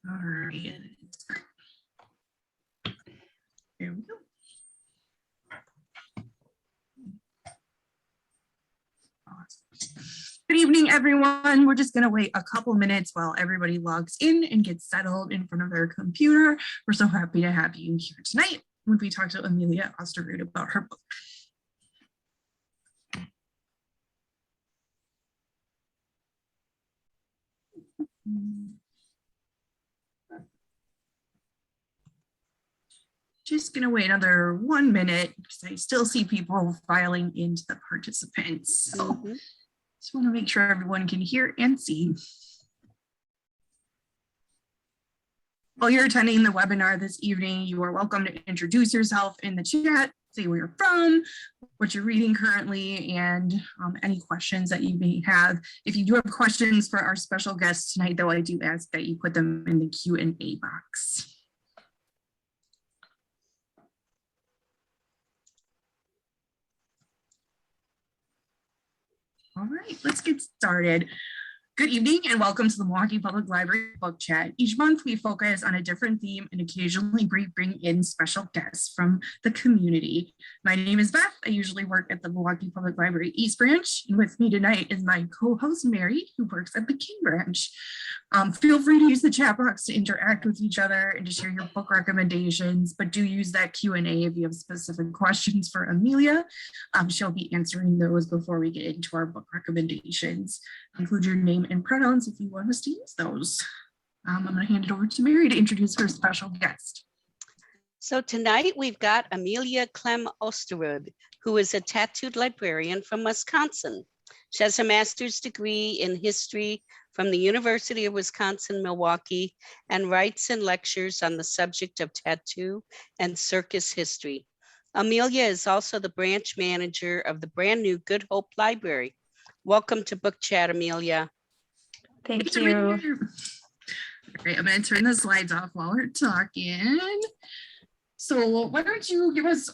All right. Here we go. Good evening, everyone. We're just going to wait a couple minutes while everybody logs in and gets settled in front of their computer. We're so happy to have you here tonight when we talk to Amelia Osterud about her book. Just gonna wait another 1 minute because I still see people filing into the participants. So just want to make sure everyone can hear and see. While you're attending the webinar this evening, you are welcome to introduce yourself in the chat, say where you're from, what you're reading currently, and any questions that you may have. If you do have questions for our special guests tonight, though, I do ask that you put them in the Q&A box. All right, let's get started. Good evening and welcome to the Milwaukee Public Library Book Chat. Each month we focus on a different theme and occasionally bring in special guests from the community. My name is Beth. I usually work at the Milwaukee Public Library East Branch, and with me tonight is my co-host Mary, who works at the King Branch. Feel free to use the chat box to interact with each other and to share your book recommendations, but do use that Q&A if you have specific questions for Amelia. She'll be answering those before we get into our book recommendations. Include your name and pronouns if you want us to use those. I'm going to hand it over to Mary to introduce her special guest. So tonight we've got Amelia Klem Osterud, who is a tattooed librarian from Wisconsin. She has a master's degree in history from the University of Wisconsin-Milwaukee and writes and lectures on the subject of tattoo and circus history. Amelia is also the branch manager of the brand new Good Hope Library. Welcome to Book Chat, Amelia. Thank you. All right, I'm going to turn the slides off while we're talking. So why don't you give us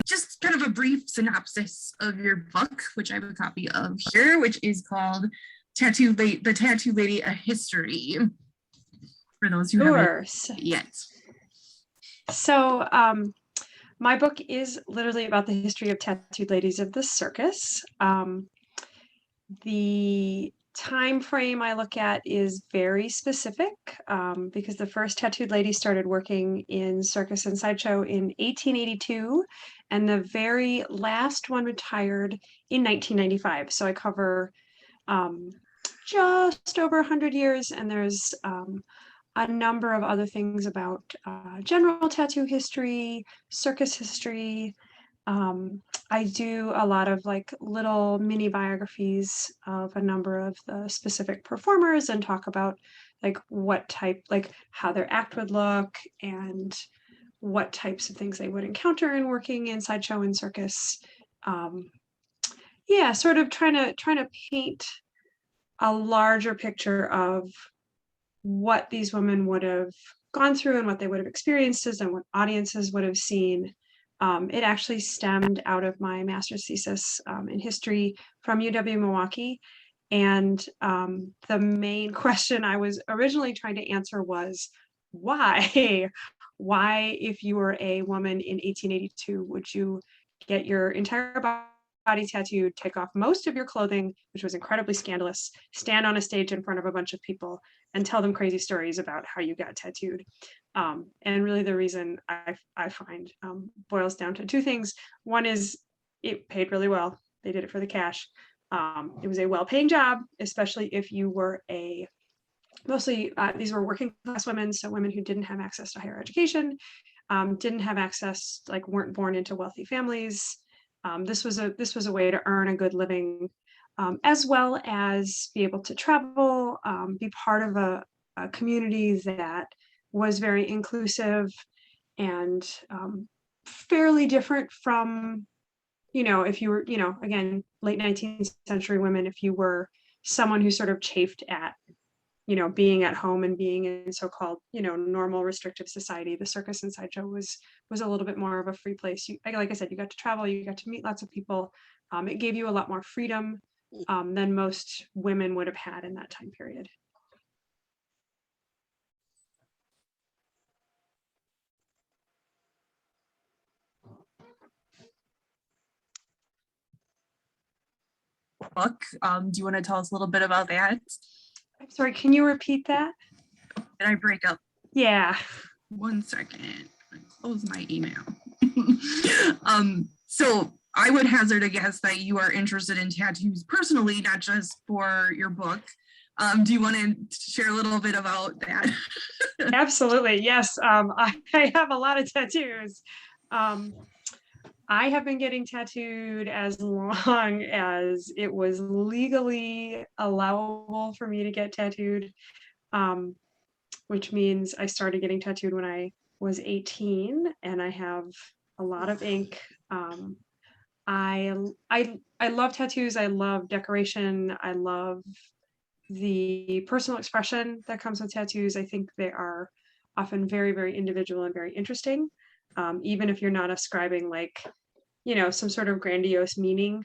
just kind of a brief synopsis of your book, which I have a copy of here, which is called The Tattoo Lady, A History, for those who haven't yet. So my book is literally about the history of tattooed ladies of the circus. The time frame I look at is very specific because the first tattooed lady started working in circus and sideshow in 1882, and the very last one retired in 1995. So I cover just over 100 years, and there's a number of other things about general tattoo history, circus history. I do a lot of like little mini biographies of a number of the specific performers and talk about like what type, like how their act would look and what types of things they would encounter in working in sideshow and circus. Yeah, sort of trying to paint a larger picture of what these women would have gone through and what they would have experienced and what audiences would have seen. It actually stemmed out of my master's thesis in history from UW-Milwaukee. And the main question I was originally trying to answer was, why? Why, if you were a woman in 1882, would you get your entire body tattooed, take off most of your clothing, which was incredibly scandalous, stand on a stage in front of a bunch of people and tell them crazy stories about how you got tattooed? And really the reason I find boils down to two things. One is it paid really well. They did it for the cash. It was a well-paying job, especially if you were mostly these were working class women, so women who didn't have access to higher education, didn't have access, like weren't born into wealthy families. This was a way to earn a good living, as well as be able to travel, be part of a community that was very inclusive and fairly different from, if you were, again, late 19th century women, if you were someone who sort of chafed at, being at home and being in so-called, normal restrictive society, the circus and sideshow was a little bit more of a free place. Like I said, you got to travel, you got to meet lots of people. It gave you a lot more freedom than most women would have had in that time period. book. Do you want to tell us a little bit about that? I'm sorry, can you repeat that? Did I break up? Yeah. 1 second. Close my email. So I would hazard a guess that you are interested in tattoos personally, not just for your book. Do you want to share a little bit about that? Absolutely. Yes. I have a lot of tattoos. I have been getting tattooed as long as it was legally allowable for me to get tattooed, which means I started getting tattooed when I was 18, and I have a lot of ink. I love tattoos. I love decoration. I love the personal expression that comes with tattoos. I think they are often very, very individual and very interesting. Even if you're not ascribing like, some sort of grandiose meaning.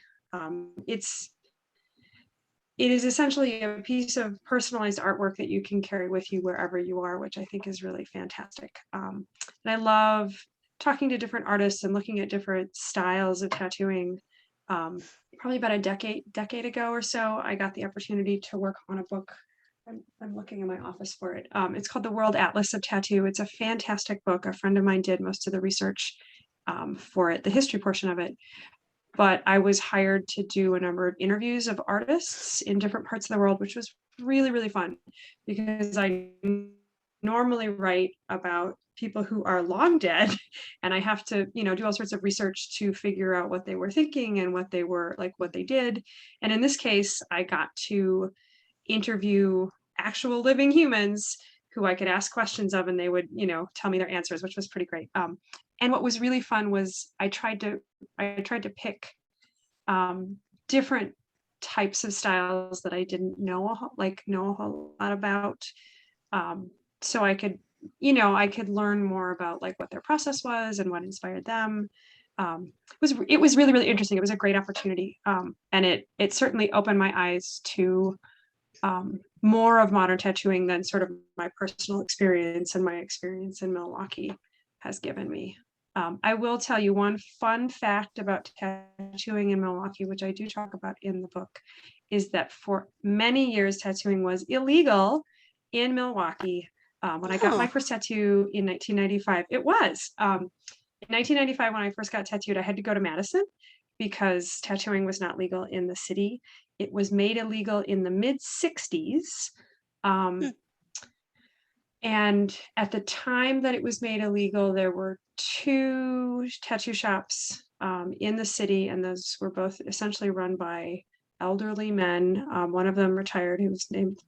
It is essentially a piece of personalized artwork that you can carry with you wherever you are, which I think is really fantastic. And I love talking to different artists and looking at different styles of tattooing. Probably about a decade ago or so, I got the opportunity to work on a book. I'm looking in my office for it. It's called The World Atlas of Tattoo. It's a fantastic book. A friend of mine did most of the research for it, the history portion of it. But I was hired to do a number of interviews of artists in different parts of the world, which was really, really fun because I normally write about people who are long dead, and I have to, do all sorts of research to figure out what they were thinking and what they did. And in this case, I got to interview actual living humans who I could ask questions of, and they would, tell me their answers, which was pretty great. And what was really fun was I tried to pick different types of styles that I didn't know a whole lot about, so I could learn more about like what their process was and what inspired them. It was really, really interesting. It was a great opportunity, and it certainly opened my eyes to more of modern tattooing than sort of my personal experience and my experience in Milwaukee has given me. I will tell you one fun fact about tattooing in Milwaukee, which I do talk about in the book, is that for many years, tattooing was illegal in Milwaukee. When I got my first tattoo in 1995, it was. In 1995, when I first got tattooed, I had to go to Madison because tattooing was not legal in the city. It was made illegal in the mid-60s. And at the time that it was made illegal, there were 2 tattoo shops in the city, and those were both essentially run by elderly men. One of them retired. He was named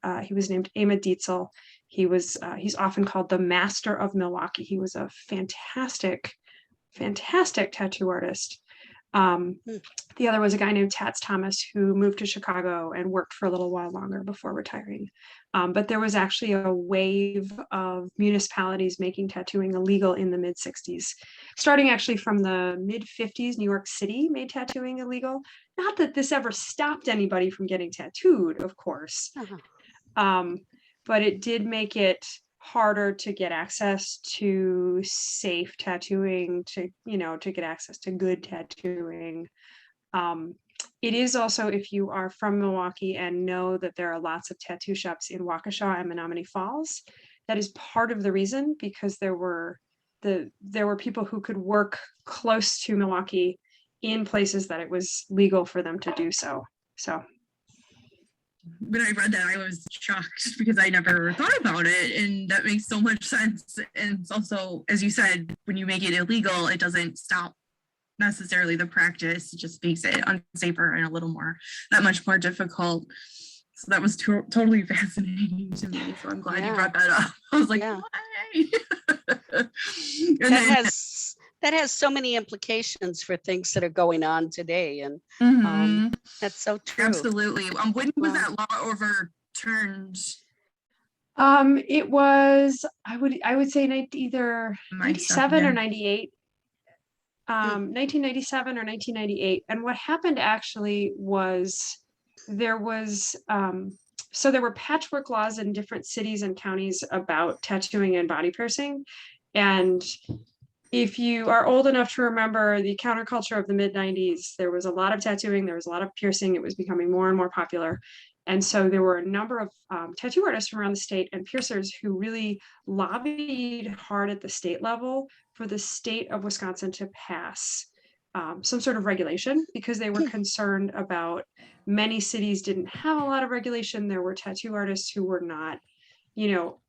Amelias Books. He's often called the master of Milwaukee. He was a fantastic tattoo artist. The other was a guy named Tats Thomas, who moved to Chicago and worked for a little while longer before retiring. But there was actually a wave of municipalities making tattooing illegal in the mid-60s. Starting actually from the mid-50s, New York City made tattooing illegal. Not that this ever stopped anybody from getting tattooed, of course. But it did make it harder to get access to safe tattooing, to get access to good tattooing. It is also, if you are from Milwaukee and know that there are lots of tattoo shops in Waukesha and Menominee Falls, that is part of the reason, because there were people who could work close to Milwaukee in places that it was legal for them to do so. When I read that, I was shocked because I never thought about it, and that makes so much sense. And it's also, as you said, when you make it illegal, it doesn't stop necessarily the practice, it just makes it unsafer and that much more difficult. So that was totally fascinating to me. So I'm glad you brought that up. I was like, why? That has so many implications for things that are going on today, and that's so true. Absolutely. When was that law overturned? It was, I would say either 97 or 98. 1997 or 1998. And what happened actually was there were patchwork laws in different cities and counties about tattooing and body piercing. And if you are old enough to remember the counterculture of the mid-90s, there was a lot of tattooing, there was a lot of piercing, it was becoming more and more popular. And so there were a number of tattoo artists from around the state and piercers who really lobbied hard at the state level for the state of Wisconsin to pass some sort of regulation, because they were concerned about many cities didn't have a lot of regulation. There were tattoo artists who were not,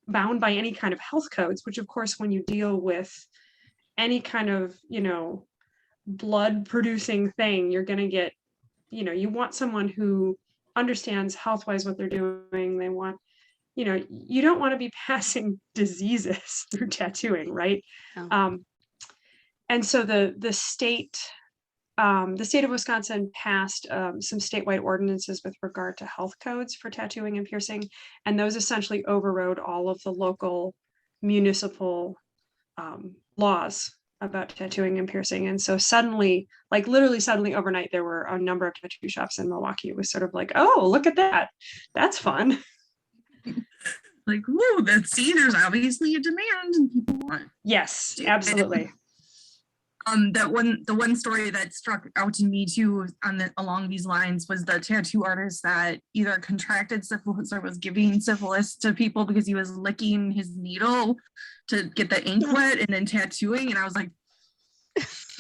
bound by any kind of health codes, which of course, when you deal with any kind of, blood producing thing, you're going to get, you want someone who understands health-wise what they're doing. They want, you don't want to be passing diseases through tattooing, right? Oh. And so the state of Wisconsin passed some statewide ordinances with regard to health codes for tattooing and piercing, and those essentially overrode all of the local municipal laws about tattooing and piercing. And so suddenly, like literally suddenly overnight, there were a number of tattoo shops in Milwaukee. It was sort of like, oh, look at that. That's fun. Like, whoa, there's obviously a demand and people want. Yes, absolutely. The one story that struck out to me too along these lines was the tattoo artist that either contracted syphilis or was giving syphilis to people because he was licking his needle to get the ink wet and then tattooing. And I was like,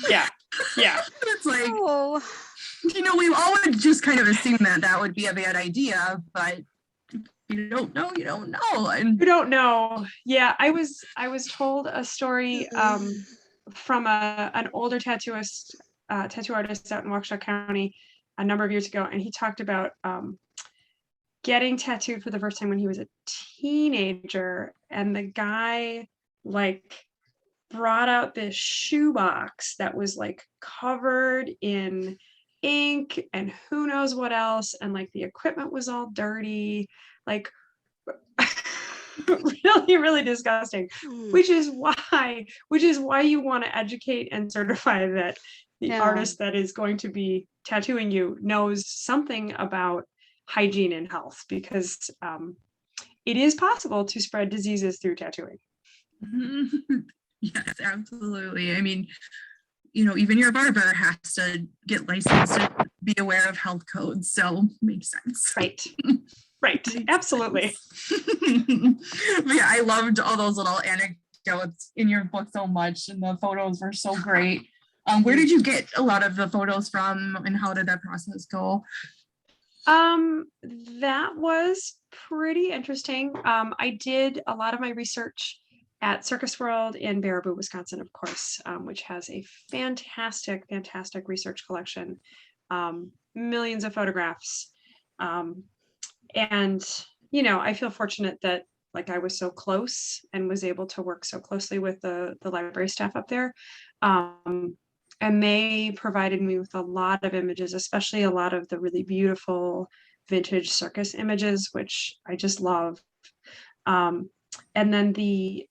yeah. It's like, Oh. We all would just kind of assume that would be a bad idea, but you don't know, you don't know. And you don't know. Yeah, I was told a story from an older tattoo artist out in Waukesha County a number of years ago, and he talked about getting tattooed for the first time when he was a teenager, and the guy brought out this shoebox that was covered in ink and who knows what else, and the equipment was all dirty, really, really disgusting. Which is why you want to educate and certify that the artist that is going to be tattooing you knows something about hygiene and health, because it is possible to spread diseases through tattooing. Yes, absolutely. I mean, even your barber has to get licensed to be aware of health codes, so makes sense. Right. Absolutely. Yeah, I loved all those little anecdotes in your book so much, and the photos were so great. Where did you get a lot of the photos from, and how did that process go? That was pretty interesting. I did a lot of my research at Circus World in Baraboo, Wisconsin, of course, which has a fantastic research collection, millions of photographs. And, I feel fortunate that I was so close and was able to work so closely with the library staff up there. And they provided me with a lot of images, especially a lot of the really beautiful vintage circus images, which I just love. And then the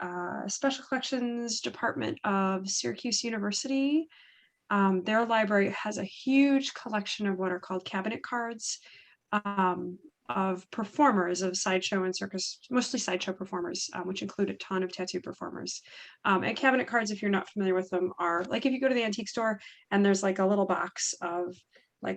Special Collections Department of Syracuse University, their library has a huge collection of what are called cabinet cards of performers of sideshow and circus, mostly sideshow performers, which include a ton of tattoo performers. And cabinet cards, if you're not familiar with them, are if you go to the antique store and there's a little box of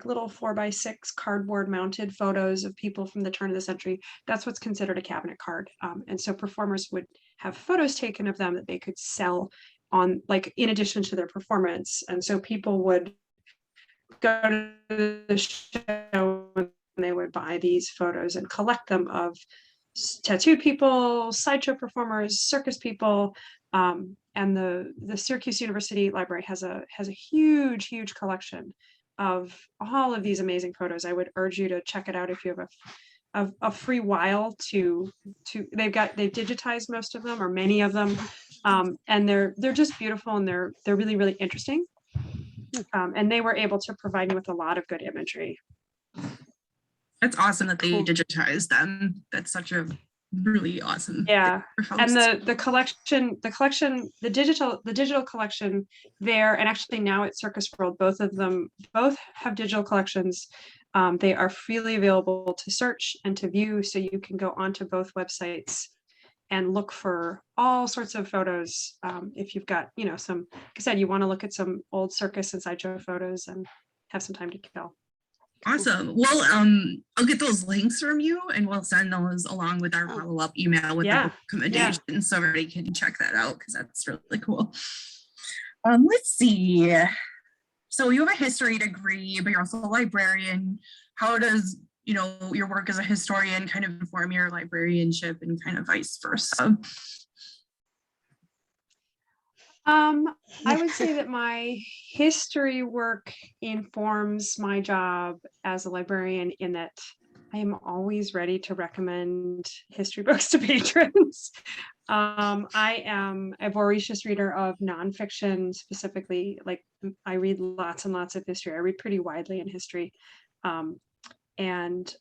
little 4x6 cardboard mounted photos of people from the turn of the century, that's what's considered a cabinet card. And so performers would have photos taken of them that they could sell on in addition to their performance. And so people would go to the show and they would buy these photos and collect them of tattooed people, sideshow performers, circus people. And the Syracuse University Library has a huge collection of all of these amazing photos. I would urge you to check it out if you have a free while to they've digitized most of them, or many of them, and they're just beautiful, and they're really, really interesting. And they were able to provide me with a lot of good imagery. That's awesome that they digitized them. That's such a really awesome. Yeah. And the digital collection there, and actually now at Circus World, both have digital collections. They are freely available to search and to view, so you can go onto both websites and look for all sorts of photos. If you've got, some, like I said, you want to look at some old circus and sideshow photos and have some time to kill. Awesome. Well, I'll get those links from you and we'll send those along with our follow-up email with the recommendations so everybody can check that out because that's really cool. Let's see. So you have a history degree, but you're also a librarian. How does, your work as a historian kind of inform your librarianship and kind of vice versa? I would say that my history work informs my job as a librarian in that I am always ready to recommend history books to patrons. I am a voracious reader of nonfiction, specifically, like I read lots and lots of history. I read pretty widely in history. And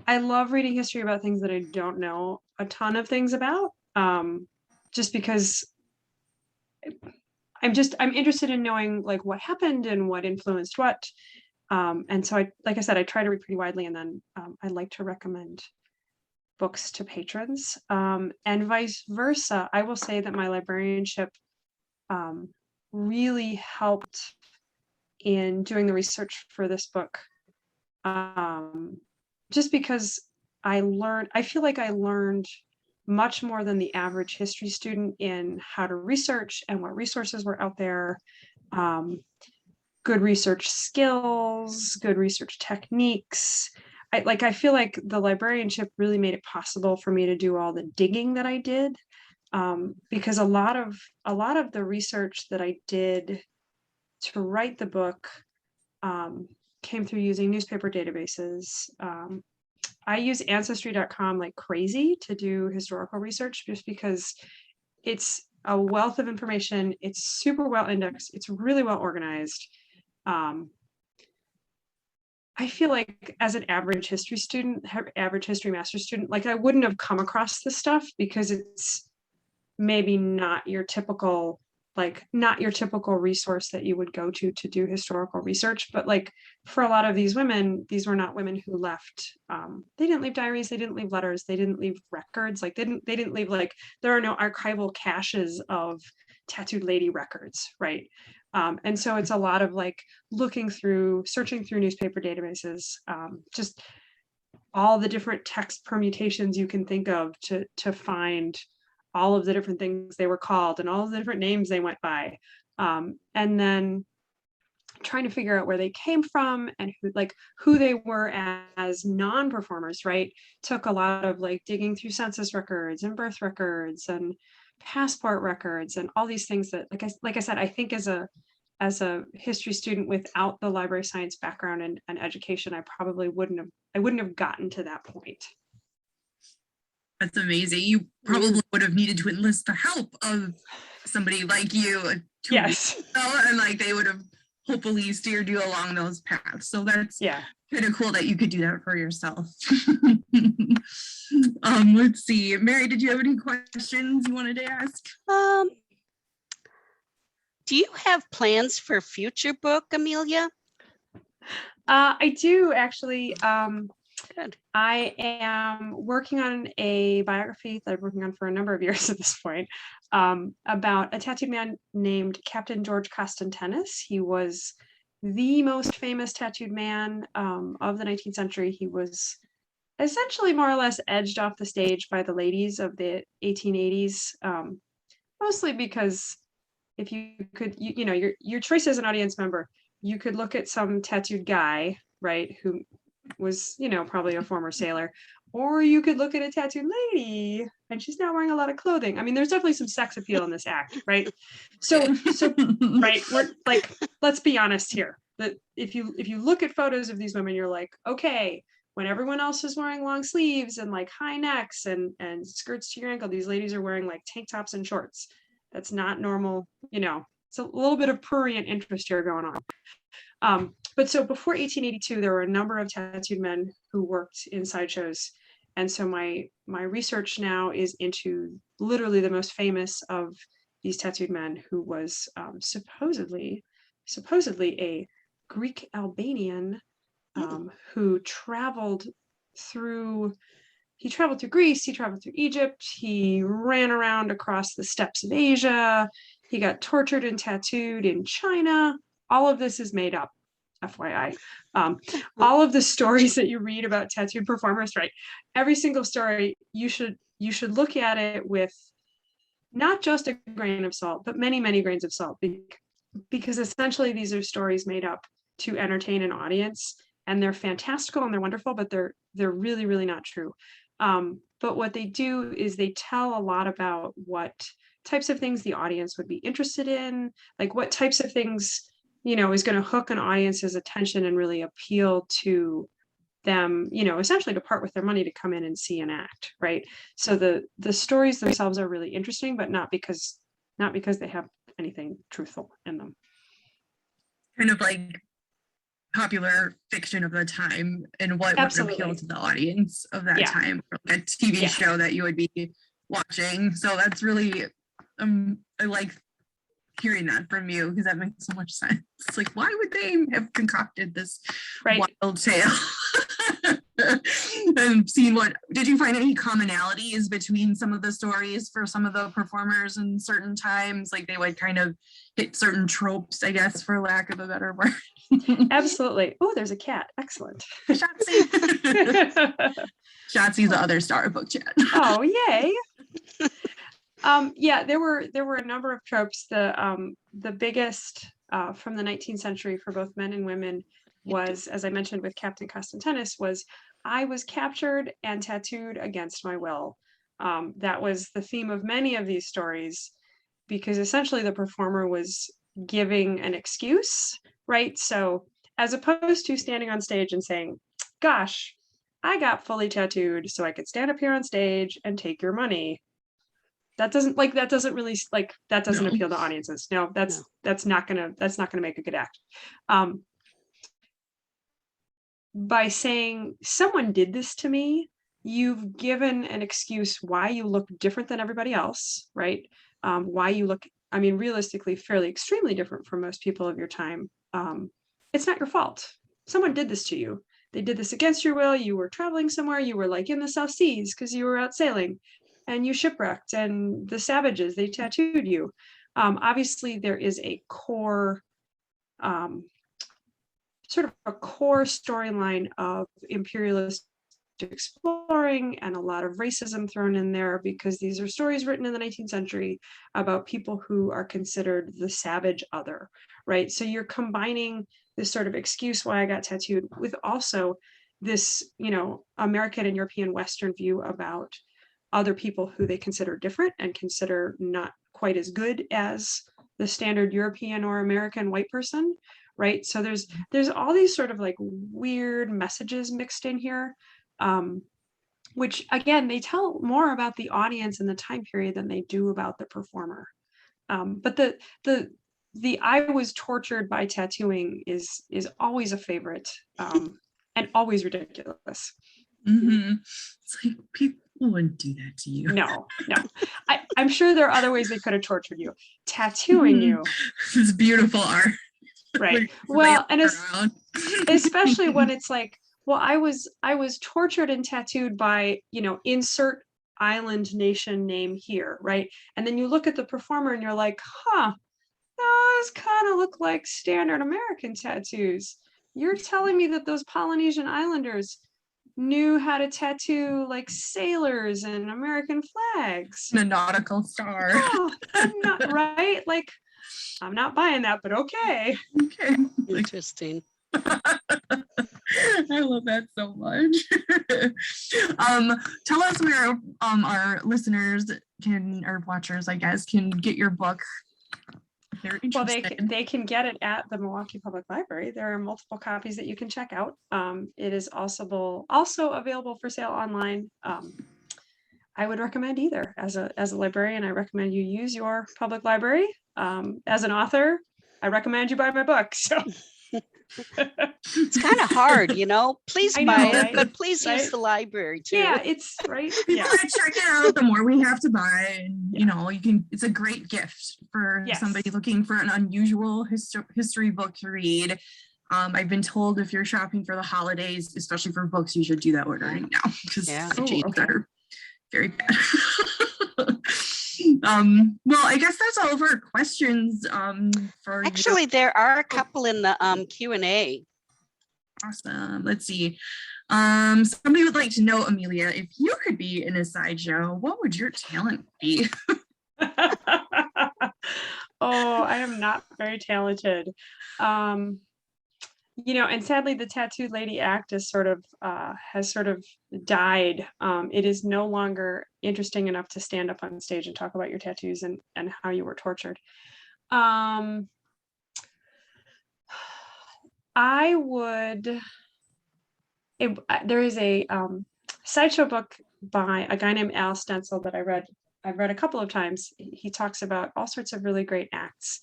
I love reading history about things that I don't know a ton of things about, just because I'm interested in knowing like what happened and what influenced what. And so like I said, I try to read pretty widely, and then I like to recommend books to patrons, and vice versa. I will say that my librarianship really helped in doing the research for this book, just because I feel like I learned much more than the average history student in how to research and what resources were out there, good research skills, good research techniques. I feel like the librarianship really made it possible for me to do all the digging that I did, because a lot of the research that I did to write the book came through using newspaper databases. I use Ancestry.com like crazy to do historical research, just because it's a wealth of information. It's super well indexed. It's really well organized. I feel like as an average history student, average history master's student, like I wouldn't have come across this stuff because it's maybe not your typical resource that you would go to do historical research. But like for a lot of these women, these were not women who left, they didn't leave diaries, they didn't leave letters, they didn't leave records, like they didn't leave, like there are no archival caches of tattooed lady records, right? And so it's a lot of like searching through newspaper databases, just all the different text permutations you can think of to find all of the different things they were called and all of the different names they went by, and then trying to figure out where they came from and who they were as non-performers, right? Took a lot of like digging through census records and birth records and passport records and all these things that, like I said, I think as a history student without the library science background and education, I wouldn't have gotten to that point. That's amazing. You probably would have needed to enlist the help of somebody like you. Yes. And like they would have hopefully steered you along those paths. So that's kind of cool that you could do that for yourself. Let's see. Mary, did you have any questions you wanted to ask? Do you have plans for future book, Amelia? I do actually. Good. I am working on a biography that I'm working on for a number of years at this point, about a tattooed man named Captain George Costantenis. He was the most famous tattooed man of the 19th century. He was essentially more or less edged off the stage by the ladies of the 1880s, mostly because if you could, your choice as an audience member, you could look at some tattooed guy, right, who was, probably a former sailor, or you could look at a tattooed lady and she's not wearing a lot of clothing. I mean, there's definitely some sex appeal in this act, right? So right, we're like, let's be honest here, that if you look at photos of these women, you're like, okay, when everyone else is wearing long sleeves and like high necks and skirts to your ankle, these ladies are wearing like tank tops and shorts. That's not normal, it's a little bit of prurient interest here going on. But so before 1882, there were a number of tattooed men who worked in sideshows. And so my research now is into literally the most famous of these tattooed men, who was supposedly a Greek Albanian who traveled through he traveled through Greece, he traveled through Egypt, he ran around across the steppes of Asia, he got tortured and tattooed in China. All of this is made up, FYI. All of the stories that you read about tattooed performers, right? Every single story, you should look at it with not just a grain of salt, but many, many grains of salt, because essentially these are stories made up to entertain an audience, and they're fantastical and they're wonderful, but they're really, really not true. But what they do is they tell a lot about what types of things the audience would be interested in, like what types of things, you know, is going to hook an audience's attention and really appeal to them, you know, essentially to part with their money to come in and see an act, right? So the stories themselves are really interesting, but not because they have anything truthful in them. Kind of like popular fiction of the time and what would appeal to the audience of that time, or like a TV show that you would be watching. So that's really, I like hearing that from you, because that makes so much sense. It's like, why would they have concocted this wild tale? And seeing did you find any commonalities between some of the stories for some of the performers in certain times? Like they would kind of hit certain tropes, I guess, for lack of a better word. Absolutely. Oh, there's a cat. Excellent. Shotzi. Shotzi's the other star of Book Chat. Oh, yay. Yeah, there were a number of tropes. The biggest from the 19th century for both men and women was, as I mentioned with Captain Constantinus, was I was captured and tattooed against my will. That was the theme of many of these stories, because essentially the performer was giving an excuse, right? So as opposed to standing on stage and saying, gosh, I got fully tattooed so I could stand up here on stage and take your money. That doesn't appeal to audiences. No, that's not gonna make a good act. By saying someone did this to me, you've given an excuse why you look different than everybody else, right? Why you look, I mean, realistically, fairly extremely different from most people of your time. It's not your fault. Someone did this to you. They did this against your will. You were traveling somewhere. You were like in the South Seas because you were out sailing, and you shipwrecked, and the savages, they tattooed you. Obviously, there is a core sort of a core storyline of imperialist exploring and a lot of racism thrown in there, because these are stories written in the 19th century about people who are considered the savage other, right? So you're combining this sort of excuse why I got tattooed with also this, you know, American and European Western view about other people who they consider different and consider not quite as good as the standard European or American white person, right? So there's all these sort of like weird messages mixed in here, which again, they tell more about the audience and the time period than they do about the performer. But the I was tortured by tattooing is always a favorite, and always ridiculous. Mm-hmm. It's like people wouldn't do that to you. No. I'm sure there are other ways they could have tortured you. Tattooing you. This is beautiful art. Right. Well, and especially when it's like, well, I was tortured and tattooed by, you know, insert island nation name here, right? And then you look at the performer and you're like, those kind of look like standard American tattoos. You're telling me that those Polynesian islanders knew how to tattoo like sailors and American flags. And a nautical star. Oh, not right. Like, I'm not buying that, but okay. Okay. Interesting. I love that so much. Tell us where our listeners or watchers, I guess, can get your book. Well, they can get it at the Milwaukee Public Library. There are multiple copies that you can check out. It is also available for sale online. I would recommend either. As a librarian, I recommend you use your public library. As an author, I recommend you buy my book. So it's kind of hard, you know. Please buy it, right? but please use the library too. Yeah, it's right. People gotta check it out. The more we have to buy, and you know, it's a great gift for somebody looking for an unusual history book to read. I've been told if you're shopping for the holidays, especially for books, you should do that ordering now because Yeah. the Ooh, chains okay. are very bad. Well, I guess that's all of our questions for Actually, there are a couple in the Q&A. Awesome. Let's see. Somebody would like to know, Amelia, if you could be in a sideshow, what would your talent be? Oh, I am not very talented. And sadly, the Tattooed Lady Act is has sort of died. It is no longer interesting enough to stand up on stage and talk about your tattoos and how you were tortured. I would. There is a sideshow book by a guy named Al Stencil that I've read a couple of times. He talks about all sorts of really great acts,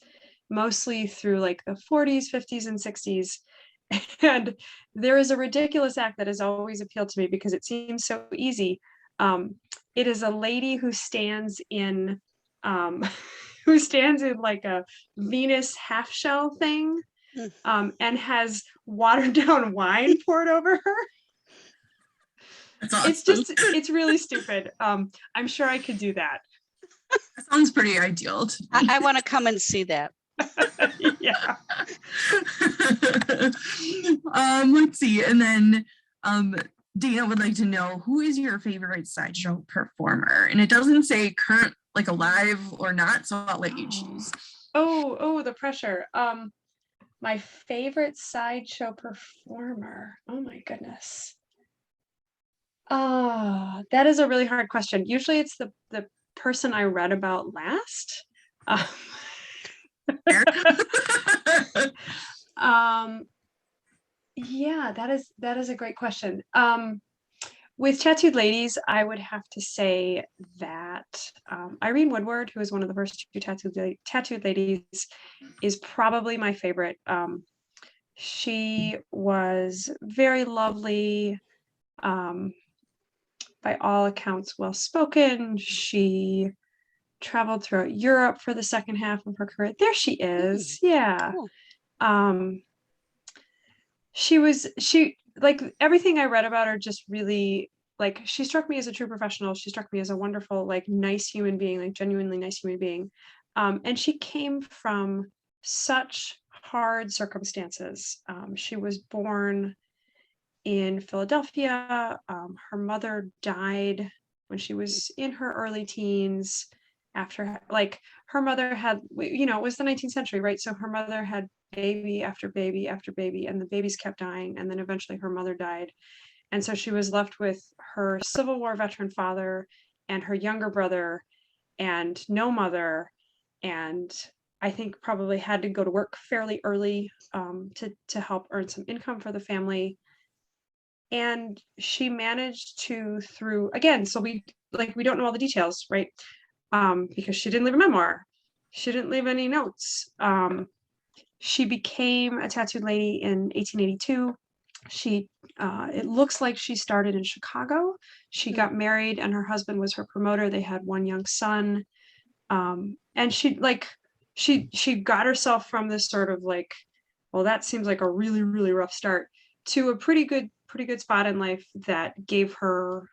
mostly through like the 40s, 50s, and 60s. And there is a ridiculous act that has always appealed to me because it seems so easy. It is a lady who stands in like a Venus half shell thing, and has watered down wine poured over her. That's awesome. It's really stupid. I'm sure I could do that. That sounds pretty ideal to me. I want to come and see that. Yeah. Let's see. And then Dana would like to know, who is your favorite sideshow performer? And it doesn't say current, like alive or not, so I'll let you choose. Oh, the pressure. My favorite sideshow performer. Oh my goodness. That is a really hard question. Usually it's the person I read about last. Yeah, that is a great question. With Tattooed Ladies, I would have to say that Irene Woodward, who is one of the first two Tattooed Ladies, is probably my favorite. She was very lovely, by all accounts, well-spoken. She traveled throughout Europe for the second half of her career. There she is. Yeah. Cool. She like everything I read about her just really, like, she struck me as a true professional. She struck me as a wonderful, like, nice human being, like genuinely nice human being. And she came from such hard circumstances. She was born in Philadelphia. Her mother died when she was in her early teens. After, like, her mother had, it was the 19th century, right? So her mother had baby after baby after baby, and the babies kept dying, and then eventually her mother died. And so she was left with her Civil War veteran father and her younger brother and no mother, and I think probably had to go to work fairly early to help earn some income for the family. And she managed to, through, again, so we don't know all the details, right? Because she didn't leave a memoir. She didn't leave any notes. She became a tattooed lady in 1882. It looks like she started in Chicago. She got married and her husband was her promoter. They had one young son. And she got herself from this sort of like, well, that seems like a really, really rough start, to a pretty good spot in life that gave her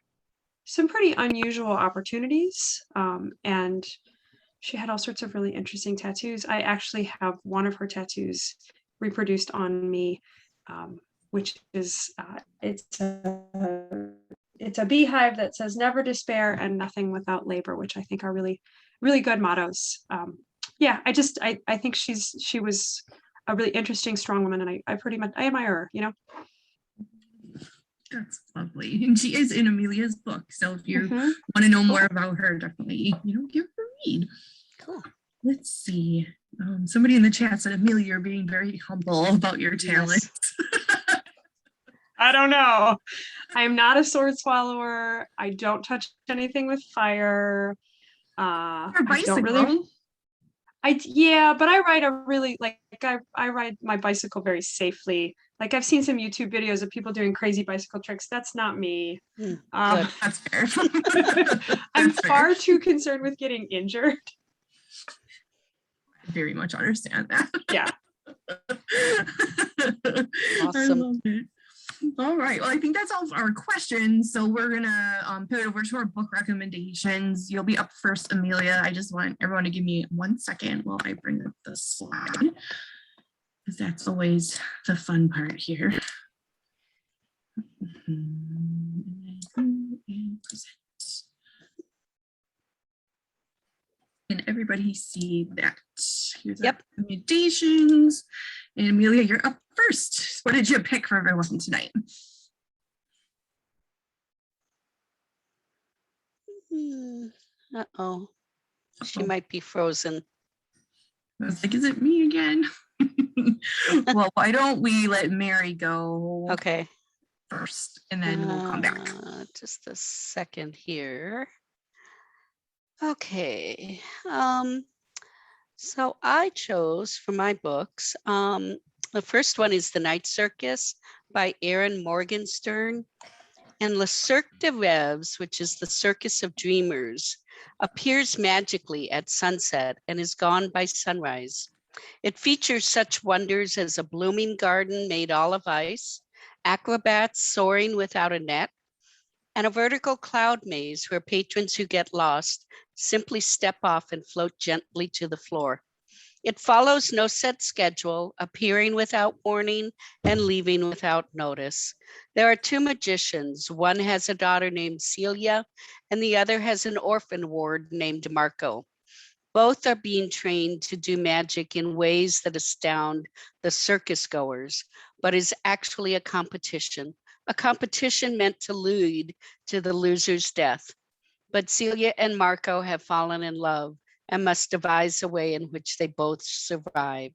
some pretty unusual opportunities. And she had all sorts of really interesting tattoos. I actually have one of her tattoos reproduced on me, which is it's a beehive that says "Never despair" and "Nothing without labor," which I think are really, really good mottos. Yeah, I think she was a really interesting, strong woman, and I admire her. That's lovely. And she is in Amelia's book. So if you want to know more about her, definitely, give her a read. Cool. Let's see. Somebody in the chat said, Amelia, you're being very humble about your talents. Yes. I don't know. I am not a sword swallower. I don't touch anything with fire. Your bicycle. I don't really. But I ride I ride my bicycle very safely. Like, I've seen some YouTube videos of people doing crazy bicycle tricks. That's not me. That's fair. I'm far too concerned with getting injured. I very much understand that. Yeah. Awesome. love it. All right. Well, I think that's all of our questions. So we're gonna pivot over to our book recommendations. You'll be up first, Amelia. I just want everyone to give me 1 second while I bring up the slide, because that's always the fun part here. And present. Can everybody see that? Here's our recommendations. And Amelia, you're up first. What did you pick for everyone tonight? Uh-oh. She might be frozen. I was like, is it me again? Well, why don't we let Mary go Okay. first, and then we'll come back. Just a second here. Okay. So I chose for my books, the first one is The Night Circus by Erin Morgenstern. And Le Cirque de Rêves, which is the Circus of Dreamers, appears magically at sunset and is gone by sunrise. It features such wonders as a blooming garden made all of ice, acrobats soaring without a net, and a vertical cloud maze where patrons who get lost simply step off and float gently to the floor. It follows no set schedule, appearing without warning and leaving without notice. There are two magicians. One has a daughter named Celia, and the other has an orphan ward named Marco. Both are being trained to do magic in ways that astound the circus goers, but is actually a competition meant to lead to the loser's death. But Celia and Marco have fallen in love and must devise a way in which they both survive.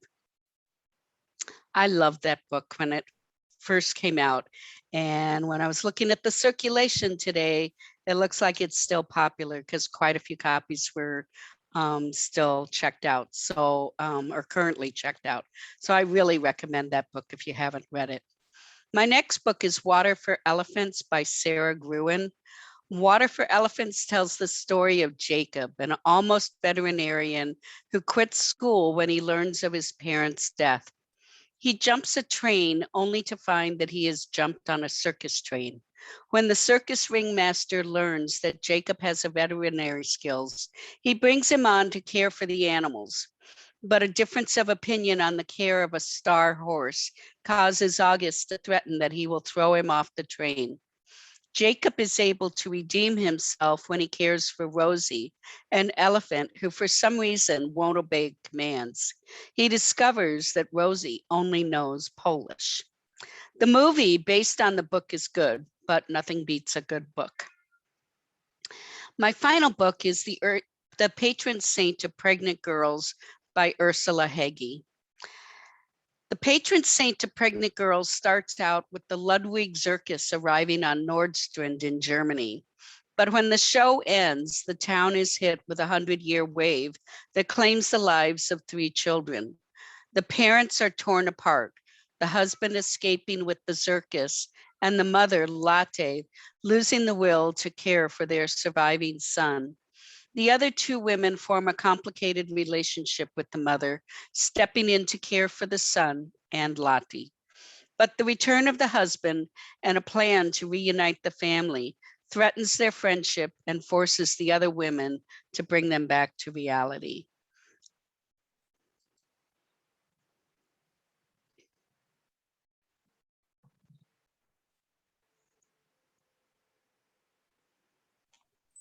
I loved that book when it first came out. And when I was looking at the circulation today, it looks like it's still popular because quite a few copies were still checked out, so or currently checked out. So I really recommend that book if you haven't read it. My next book is Water for Elephants by Sarah Gruen. Water for Elephants tells the story of Jacob, an almost veterinarian who quits school when he learns of his parents' death. He jumps a train only to find that he has jumped on a circus train. When the circus ringmaster learns that Jacob has a veterinary skills, he brings him on to care for the animals. But a difference of opinion on the care of a star horse causes August to threaten that he will throw him off the train. Jacob is able to redeem himself when he cares for Rosie, an elephant who for some reason won't obey commands. He discovers that Rosie only knows Polish. The movie based on the book is good, but nothing beats a good book. My final book is The Patron Saint of Pregnant Girls by Ursula Heggie. The patron saint of pregnant girls starts out with the Ludwig Circus arriving on Nordstrand in Germany. But when the show ends, the town is hit with a 100-year wave that claims the lives of 3 children. The parents are torn apart, the husband escaping with the circus, and the mother, Lotte, losing the will to care for their surviving son. The other 2 women form a complicated relationship with the mother, stepping in to care for the son and Lotte. But the return of the husband and a plan to reunite the family threatens their friendship and forces the other women to bring them back to reality.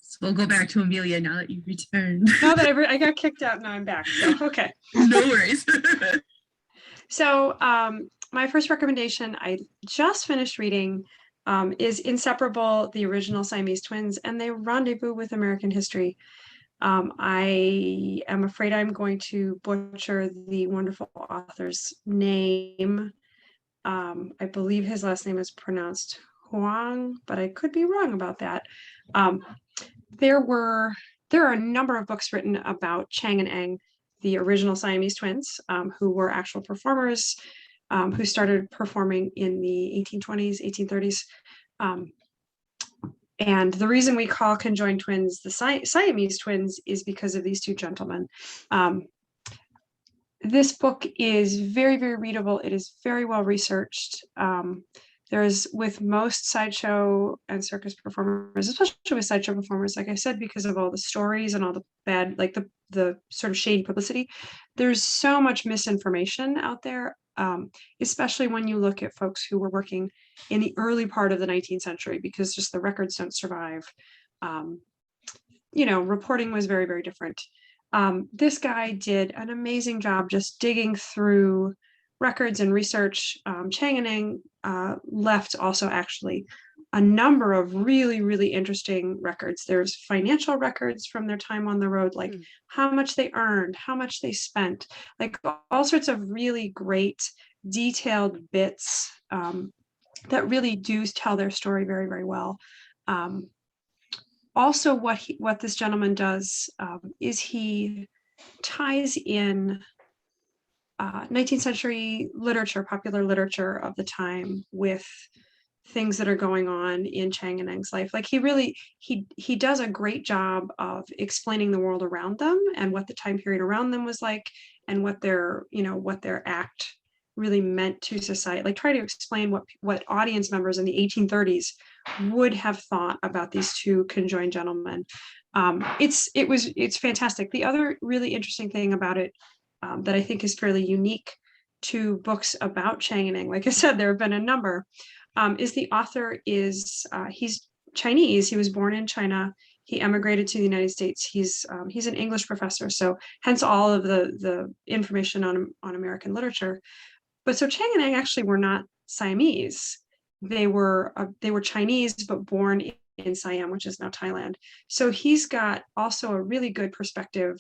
So we'll go back to Amelia now that you've returned. Now that I got kicked out, now I'm back. So, okay. No worries. So my first recommendation, I just finished reading, is Inseparable, the original Siamese twins, and they rendezvous with American history. I am afraid I'm going to butcher the wonderful author's name. I believe his last name is pronounced Huang, but I could be wrong about that. There are a number of books written about Chang and Eng, the original Siamese twins, who were actual performers, who started performing in the 1820s, 1830s. And the reason we call conjoined twins the Siamese twins is because of these 2 gentlemen. this book is very, very readable. It is very well researched. There's, with most sideshow and circus performers, especially with sideshow performers, like I said, because of all the stories and all the bad, like the sort of shady publicity, there's so much misinformation out there, especially when you look at folks who were working in the early part of the 19th century, because just the records don't survive. Reporting was very, very different. This guy did an amazing job just digging through records and research. Chang and Eng left also actually a number of really, really interesting records. There's financial records from their time on the road, like how much they earned, how much they spent, like all sorts of really great detailed bits that really do tell their story very, very well. Also, what this gentleman does is he ties in 19th century literature, popular literature of the time, with things that are going on in Chang and Eng's life. Like he does a great job of explaining the world around them and what the time period around them was like, and what their act really meant to society. Like try to explain what audience members in the 1830s would have thought about these two conjoined gentlemen. It's fantastic. The other really interesting thing about it that I think is fairly unique to books about Chang and Eng, like I said, there have been a number, is the author is, he's Chinese. He was born in China. He emigrated to the United States. He's an English professor, so hence all of the information on American literature. But so Chang and Eng actually were not Siamese. They were Chinese, but born in Siam, which is now Thailand. So he's got also a really good perspective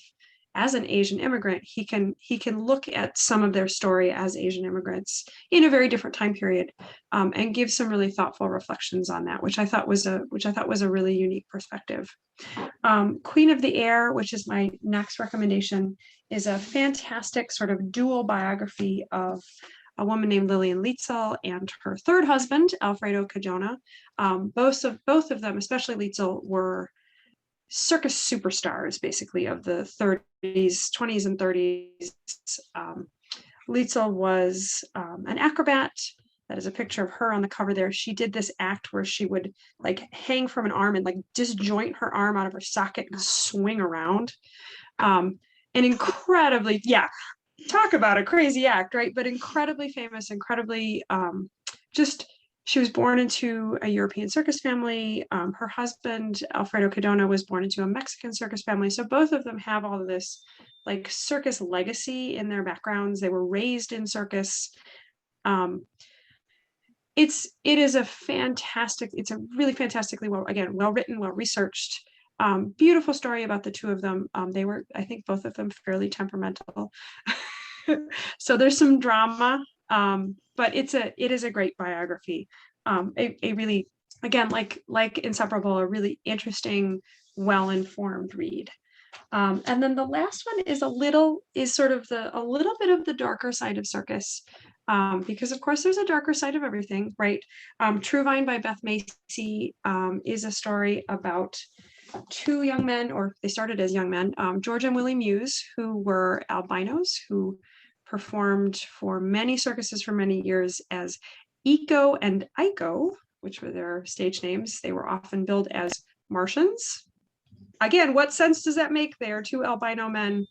as an Asian immigrant. He can look at some of their story as Asian immigrants in a very different time period, and give some really thoughtful reflections on that, which I thought was a really unique perspective. Queen of the Air, which is my next recommendation, is a fantastic sort of dual biography of a woman named Lillian Lietzel and her third husband, Alfredo Cadona. Both of them, especially Lietzel, were circus superstars, basically, of the 20s and 30s. Lietzel was an acrobat. That is a picture of her on the cover there. She did this act where she would like hang from an arm and like disjoint her arm out of her socket and swing around. And incredibly, talk about a crazy act, right? But incredibly famous, incredibly she was born into a European circus family. Her husband, Alfredo Cadona, was born into a Mexican circus family. So both of them have all of this like circus legacy in their backgrounds. They were raised in circus. It's a really fantastically well written, well researched, beautiful story about the two of them. They were, I think, both of them fairly temperamental. So there's some drama, but it is a great biography. A really, again, like Inseparable, a really interesting, well-informed read. And then the last one is a little bit of the darker side of circus, because of course there's a darker side of everything, right? True Vine by Beth Macy is a story about two young men, or they started as young men, George and Willie Muse, who were albinos, who performed for many circuses for many years as Eco and Iko, which were their stage names. They were often billed as Martians. Again, what sense does that make? They are two albino men.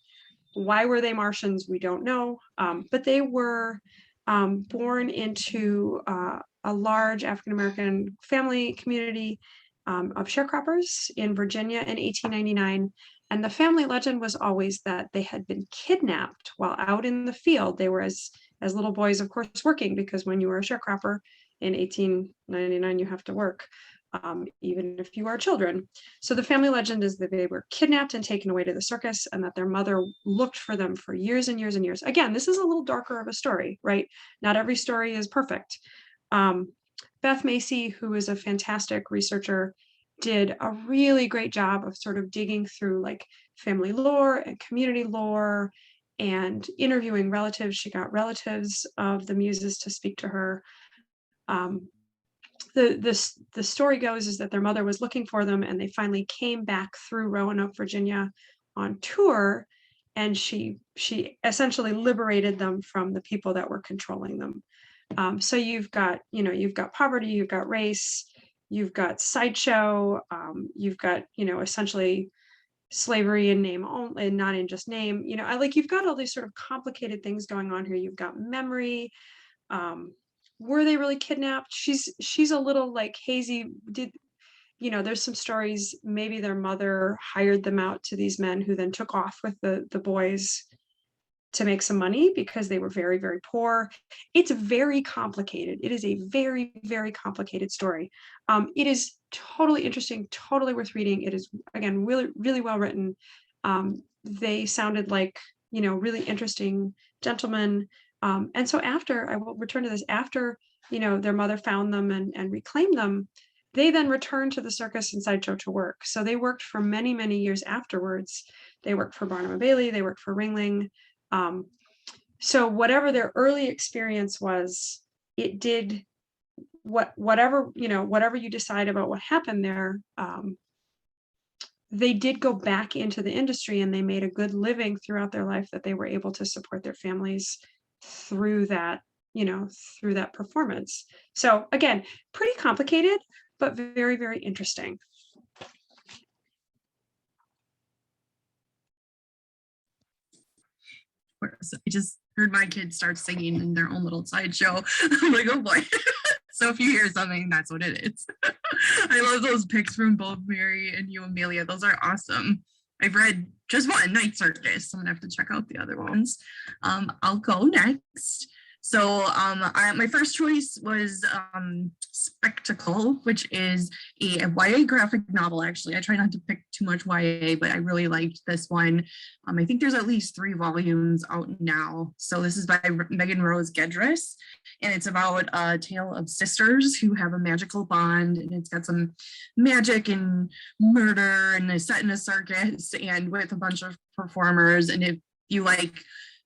Why were they Martians? We don't know. But they were born into a large African-American family community of sharecroppers in Virginia in 1899. And the family legend was always that they had been kidnapped while out in the field. They were as little boys, of course, working, because when you were a sharecropper in 1899, you have to work, even if you are children. So the family legend is that they were kidnapped and taken away to the circus, and that their mother looked for them for years and years and years. Again, this is a little darker of a story, right? Not every story is perfect. Beth Macy, who is a fantastic researcher, did a really great job of sort of digging through like family lore and community lore and interviewing relatives. She got relatives of the Muses to speak to her. The story goes is that their mother was looking for them, and they finally came back through Roanoke, Virginia on tour, and she essentially liberated them from the people that were controlling them. So you've got poverty, you've got race, you've got sideshow, you've got essentially slavery in name only, and not in just name. You've got all these sort of complicated things going on here. You've got memory. Were they really kidnapped? She's a little like hazy. There's some stories, maybe their mother hired them out to these men who then took off with the boys to make some money because they were very, very poor. It's very complicated. It is a very, very complicated story. It is totally interesting, totally worth reading. It is, again, really, really well written. They sounded like, really interesting gentlemen. And so after, I will return to this, after, their mother found them and reclaimed them, they then returned to the circus and sideshow to work. So they worked for many, many years afterwards. They worked for Barnum and Bailey, they worked for Ringling. So whatever their early experience was, it did whatever you decide about what happened there, they did go back into the industry and they made a good living throughout their life that they were able to support their families through that, through that performance. So again, pretty complicated, but very, very interesting. I just heard my kids start singing in their own little sideshow. I'm like, oh boy. So if you hear something, that's what it is. I love those pics from both Mary and you, Amelia. Those are awesome. I've read just one, Night Circus. So I'm gonna have to check out the other ones. I'll go next. So my first choice was Spectacle, which is a YA graphic novel, actually. I try not to pick too much YA, but I really liked this one. I think there's at least 3 volumes out now. So this is by Megan Rose Gedris, and it's about a tale of sisters who have a magical bond, and it's got some magic and murder, and it's set in a circus and with a bunch of performers. And if you like,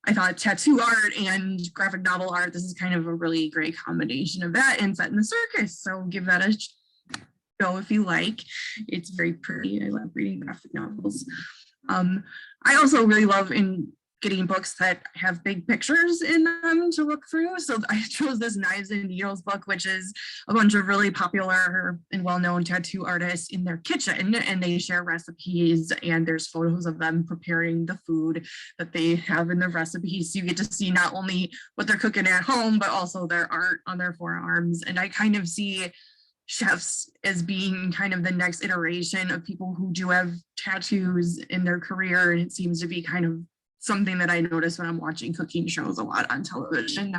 I thought, tattoo art and graphic novel art, this is kind of a really great combination of that and set in the circus. So give that a go if you like. It's very pretty. I love reading graphic novels. I also really love getting books that have big pictures in them to look through. So I chose this Knives and Needles book, which is a bunch of really popular and well-known tattoo artists in their kitchen, and they share recipes, and there's photos of them preparing the food that they have in the recipes. So you get to see not only what they're cooking at home, but also their art on their forearms. And I kind of see chefs as being kind of the next iteration of people who do have tattoos in their career. And it seems to be kind of something that I notice when I'm watching cooking shows a lot on television.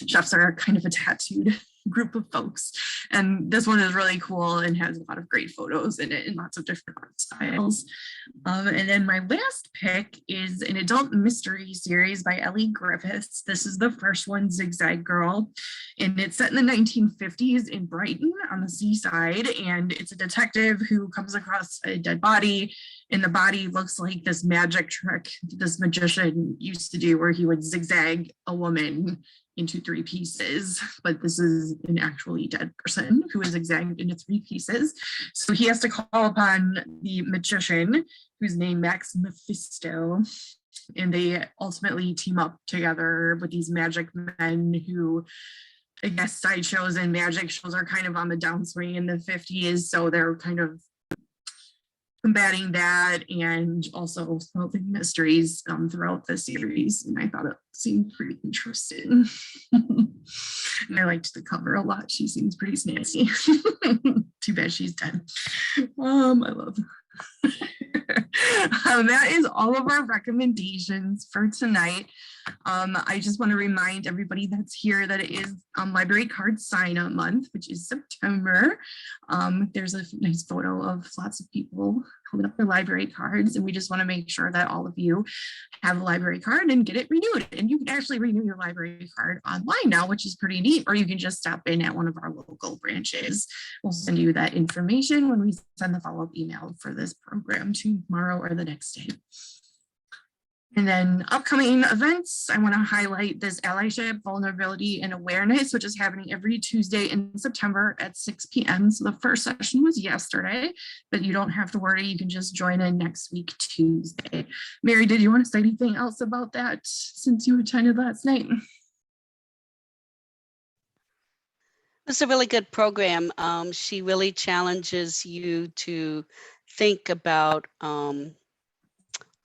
Chefs are kind of a tattooed group of folks. And this one is really cool and has a lot of great photos in it and lots of different art styles. And then my last pick is an adult mystery series by Ellie Griffiths. This is the first one, Zigzag Girl, and it's set in the 1950s in Brighton on the seaside. And it's a detective who comes across a dead body, and the body looks like this magic trick this magician used to do where he would zigzag a woman into 3 pieces, but this is an actually dead person who is zigzagged into 3 pieces. So he has to call upon the magician, who's named Max Mephisto, and they ultimately team up together with these magic men who, I guess, sideshows and magic shows are kind of on the downswing in the 50s, so they're kind of combating that and also solving mysteries throughout the series. And I thought it seemed pretty interesting. And I liked the cover a lot. She seems pretty snazzy. Too bad she's dead. I love her. That is all of our recommendations for tonight. I just want to remind everybody that's here that it is library card sign-up month, which is September. There's a nice photo of lots of people holding up their library cards, and we just want to make sure that all of you have a library card and get it renewed. And you can actually renew your library card online now, which is pretty neat, or you can just stop in at one of our local branches. We'll send you that information when we send the follow-up email for this program tomorrow or the next day. And then upcoming events, I want to highlight this Allyship, Vulnerability, and Awareness, which is happening every Tuesday in September at 6 p.m. So the first session was yesterday, but you don't have to worry. You can just join in next week, Tuesday. Mary, did you want to say anything else about that since you attended last night? It's a really good program. She really challenges you to think about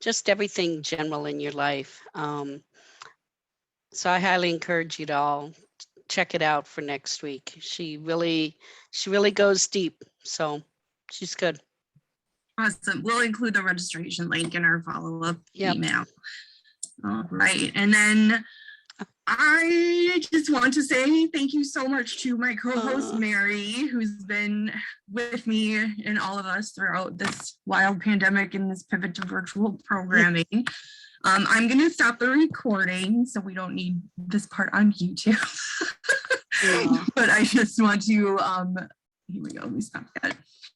just everything general in your life. So I highly encourage you to all check it out for next week. She really goes deep. So she's good. Awesome. We'll include the registration link in our follow-up Yep. email. All right. And then I just want to say thank you so much to my co-host, Mary, who's been with me and all of us throughout this wild pandemic and this pivot to virtual programming. I'm going to stop the recording so we don't need this part on YouTube. But I just want to, here we go, let me stop that.